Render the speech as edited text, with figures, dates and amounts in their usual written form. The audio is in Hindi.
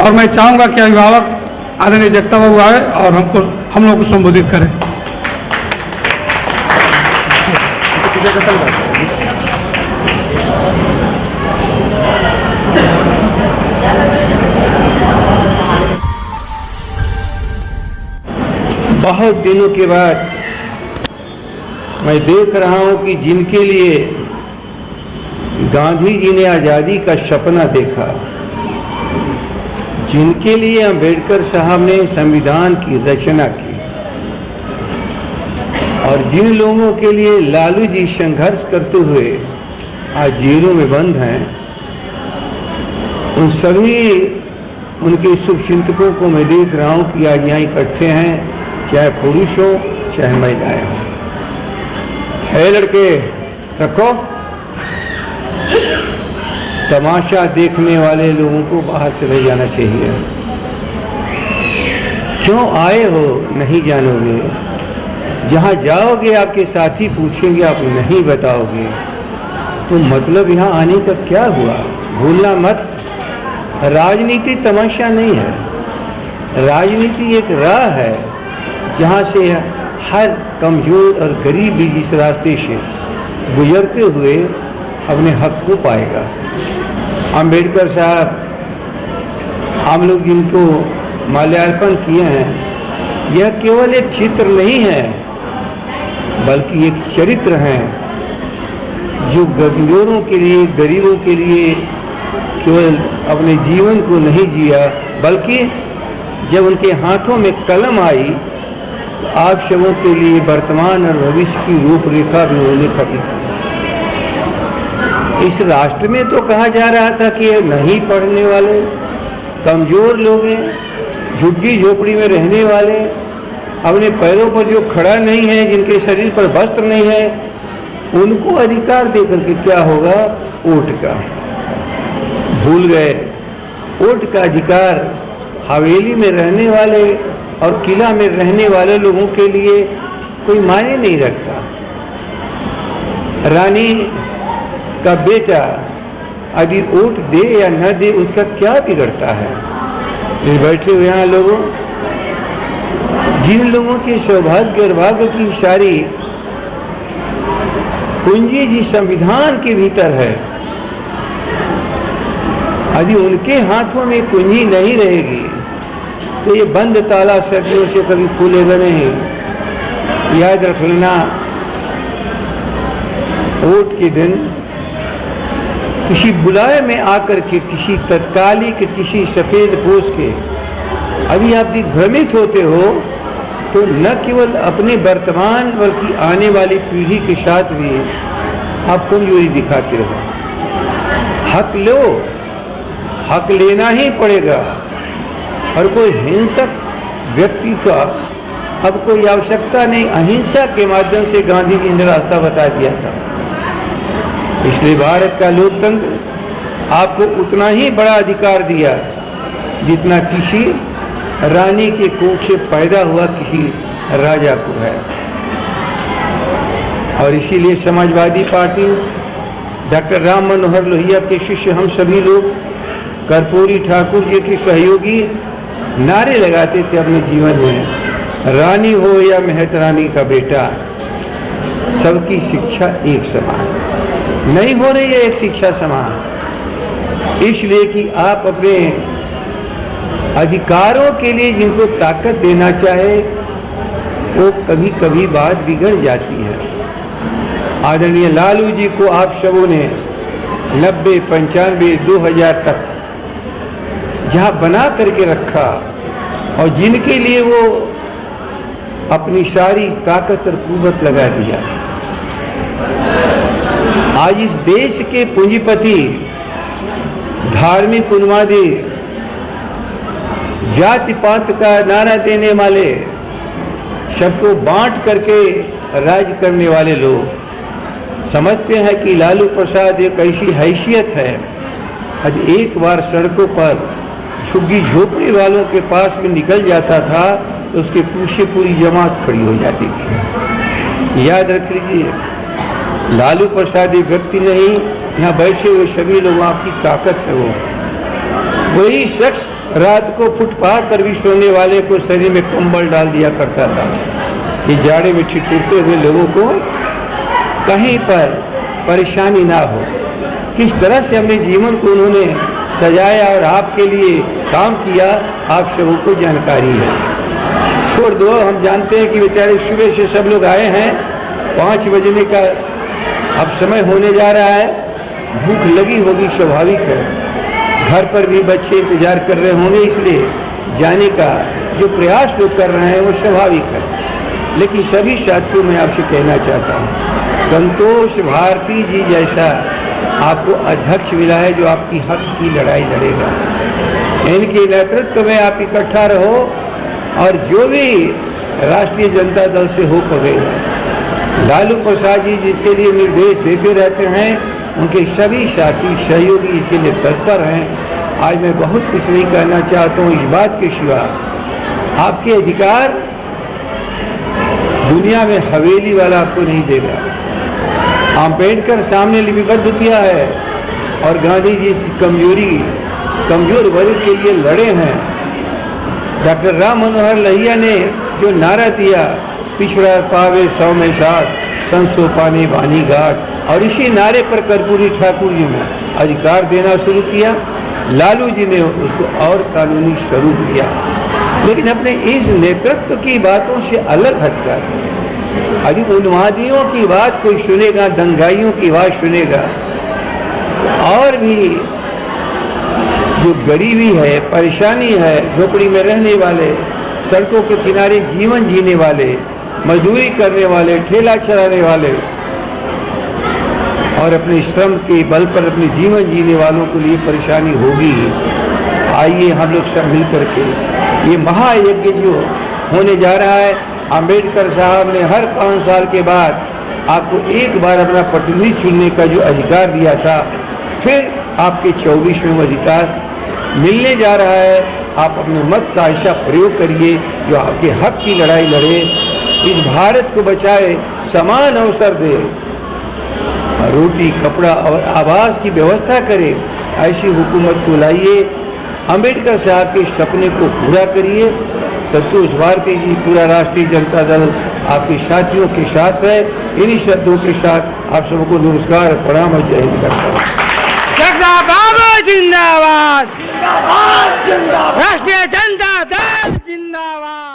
और मैं चाहूँगा कि अभिभावक आदरणीय जगता बाबू आए और हम लोग को संबोधित करें। बहुत दिनों के बाद मैं देख रहा हूं कि जिनके लिए गांधी जी ने आज़ादी का सपना देखा, जिनके लिए अंबेडकर साहब ने संविधान की रचना की और जिन लोगों के लिए लालू जी संघर्ष करते हुए आज जेलों में बंद हैं, उन सभी उनके शुभचिंतकों को मैं देख रहा हूं कि आज यहाँ इकट्ठे हैं, चाहे पुरुष हो चाहे महिलाएं हो। है लड़के रखो, तमाशा देखने वाले लोगों को बाहर चले जाना चाहिए। क्यों आए हो नहीं जानोगे, जहाँ जाओगे आपके साथी पूछेंगे आप नहीं बताओगे, तो मतलब यहाँ आने का क्या हुआ? भूलना मत, राजनीति तमाशा नहीं है, राजनीति एक राह है जहाँ से हर कमज़ोर और गरीब भी जिस रास्ते से गुजरते हुए अपने हक को पाएगा। अंबेडकर साहब, हम लोग जिनको माल्यार्पण किए हैं, यह केवल एक चित्र नहीं है बल्कि एक चरित्र है जो कमज़ोरों के लिए, गरीबों के लिए केवल अपने जीवन को नहीं जिया, बल्कि जब उनके हाथों में कलम आई आप सबों के लिए वर्तमान और भविष्य की रूपरेखा भी उन्होंने खड़ी की। इस राष्ट्र में तो कहा जा रहा था कि नहीं पढ़ने वाले, कमज़ोर लोग हैं, झुग्गी झोपड़ी में रहने वाले, अपने पैरों पर जो खड़ा नहीं है, जिनके शरीर पर वस्त्र नहीं है, उनको अधिकार देकर के क्या होगा? वोट का। भूल गए, वोट का अधिकार हवेली में रहने वाले और किला में रहने वाले लोगों के लिए कोई मायने नहीं रखता। रानी का बेटा यदि वोट दे या न दे उसका क्या बिगड़ता है? ये बैठे हुए यहाँ लोगों, जिन लोगों के सौभाग्य और भाग्य की सारी कुंजी जिस संविधान के भीतर है, यदि उनके हाथों में कुंजी नहीं रहेगी तो ये बंद ताला सदियों से कभी खुलेगा नहीं। याद रख लेना, वोट के दिन किसी बुलाए में आकर के, किसी तत्कालिक, किसी सफ़ेद पोश के यदि आप दिग्भ्रमित होते हो तो न केवल अपने वर्तमान बल्कि आने वाली पीढ़ी के साथ भी आप कमजोरी दिखाते हो। हक लो, हक लेना ही पड़ेगा। और कोई हिंसक व्यक्ति का अब कोई आवश्यकता नहीं, अहिंसा के माध्यम से गांधी जी ने रास्ता बता दिया था। इसलिए भारत का लोकतंत्र आपको उतना ही बड़ा अधिकार दिया जितना किसी रानी के कोख से पैदा हुआ किसी राजा को है। और इसीलिए समाजवादी पार्टी, डॉक्टर राम मनोहर लोहिया के शिष्य हम सभी लोग कर्पूरी ठाकुर जी के सहयोगी नारे लगाते थे अपने जीवन में, रानी हो या मेहतरानी का बेटा, सबकी शिक्षा एक समान। नहीं हो रही है एक शिक्षा समान, इसलिए कि आप अपने अधिकारों के लिए जिनको ताकत देना चाहे वो कभी कभी बात बिगड़ जाती है। आदरणीय लालू जी को आप सबों ने 90, 95, 2000 तक जहाँ बना करके रखा और जिनके लिए वो अपनी सारी ताकत और कुव्वत लगा दिया, आज इस देश के पूंजीपति, धार्मिक उन्मादी, जाति पात का नारा देने वाले, सबको बांट करके राज करने वाले लोग समझते हैं कि लालू प्रसाद एक ऐसी हैसियत है, यदि एक बार सड़कों पर झुग्गी झोपड़ी वालों के पास में निकल जाता था तो उसके पीछे पूरी जमात खड़ी हो जाती थी। याद रख लीजिए, लालू प्रसाद एक व्यक्ति नहीं, यहाँ बैठे हुए सभी लोग आपकी ताकत है। वो वही शख्स रात को फुटपाथ पर भी सोने वाले को शरीर में कंबल डाल दिया करता था कि जाड़े में ठिठुरते हुए लोगों को कहीं पर परेशानी ना हो। किस तरह से अपने जीवन को उन्होंने सजाया और आपके लिए काम किया, आप सबों को जानकारी है। छोड़ दो, हम जानते हैं कि बेचारे सुबह से सब लोग आए हैं, 5 बजने का अब समय होने जा रहा है, भूख लगी होगी, स्वाभाविक है। घर पर भी बच्चे इंतजार कर रहे होंगे, इसलिए जाने का जो प्रयास लोग कर रहे हैं वो स्वाभाविक है। लेकिन सभी साथियों में आपसे कहना चाहता हूँ, संतोष भारती जी जैसा आपको अध्यक्ष मिला है जो आपकी हक की लड़ाई लड़ेगा। इनके नेतृत्व में आप इकट्ठा रहो और जो भी राष्ट्रीय जनता दल से हो पवेगा, लालू प्रसाद जी जिसके लिए निर्देश देते रहते हैं, उनके सभी साथी सहयोगी इसके लिए तत्पर हैं। आज मैं बहुत कुछ नहीं कहना चाहता हूँ इस बात के सिवा, आपके अधिकार दुनिया में हवेली वाला आपको नहीं देगा। अम्बेडकर सामने लिपिबद्ध किया है और गांधी जी इस कमजोर वर्ग के लिए लड़े हैं। डॉक्टर राम मनोहर लोहिया ने जो नारा दिया, पिछड़ा पावे 100 में 60, संसो पानी बानी घाट, और इसी नारे पर कर्पूरी ठाकुर जी ने अधिकार देना शुरू किया। लालू जी ने उसको और कानूनी स्वरूप दिया। लेकिन अपने इस नेतृत्व की बातों से अलग हटकर अभी उन्मादियों की बात कोई सुनेगा, दंगाइयों की बात सुनेगा, और भी जो गरीबी है, परेशानी है, झोपड़ी में रहने वाले, सड़कों के किनारे जीवन जीने वाले, मजदूरी करने वाले, ठेला चलाने वाले और अपने श्रम के बल पर अपने जीवन जीने वालों के लिए परेशानी होगी। आइए हम लोग सब मिल करके ये महायज्ञ जो होने जा रहा है, अंबेडकर साहब ने हर 5 साल के बाद आपको एक बार अपना प्रतिनिधि चुनने का जो अधिकार दिया था, फिर आपके 24वें अधिकार मिलने जा रहा है। आप अपने मत का ऐसा प्रयोग करिए जो आपके हक की लड़ाई लड़े, इस भारत को बचाए, समान अवसर दे, रोटी, कपड़ा और आवास की व्यवस्था करे। ऐसी हुकूमत को लाइए, अंबेडकर साहब के सपने को पूरा करिए। संतोष भारती जी, पूरा राष्ट्रीय जनता दल आपके साथियों के साथ है। इन्हीं शब्दों के साथ आप सबको नमस्कार, प्रणाम और जय हिंद करता हूँ। जिंदाबाद, राष्ट्रीय जनता दल जिंदाबाद।